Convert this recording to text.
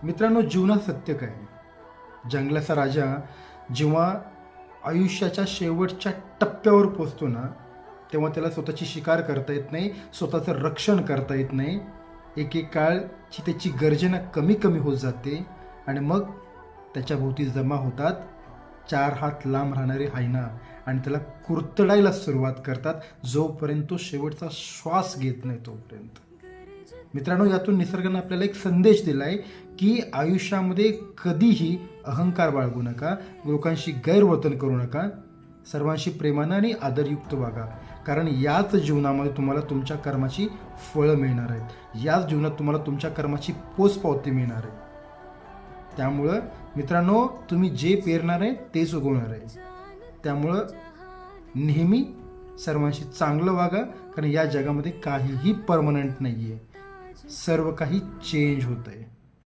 मित्रांनो, जीवनात सत्य काय आहे? जंगलाचा राजा जेव्हा आयुष्याच्या शेवटच्या टप्प्यावर पोचतो ना, तेव्हा त्याला स्वतःची शिकार करता येत नाही, स्वतःचं रक्षण करता येत नाही. एक काळची त्याची गर्जना कमी कमी होत जाते आणि मग त्याच्या भोवती जमा होतात 4 हात लांब राहणारे हायना आणि त्याला कुरतडायला सुरुवात करतात, जोपर्यंत तो शेवटचा श्वास घेत नाही तोपर्यंत. मित्रांनो, यातून निसर्गाने आपल्याला एक संदेश दिला आहे की आयुष्यामध्ये कधीही अहंकार बाळगू नका, लोकांशी गैरवर्तन करू नका, सर्वांशी प्रेमानं आणि आदरयुक्त वागा. कारण याच जीवनामध्ये तुम्हाला तुमच्या कर्माची फळं मिळणार आहेत. याच जीवनात तुम्हाला तुमच्या कर्माची पोचपावती मिळणार आहे. त्यामुळं मित्रांनो, तुम्ही जे पेरणार आहे तेच उगवणार आहे. त्यामुळं नेहमी सर्वांशी चांगलं वागा, कारण या जगामध्ये काहीही परमनंट नाही आहे. सर्व काही चेंज होत आहे.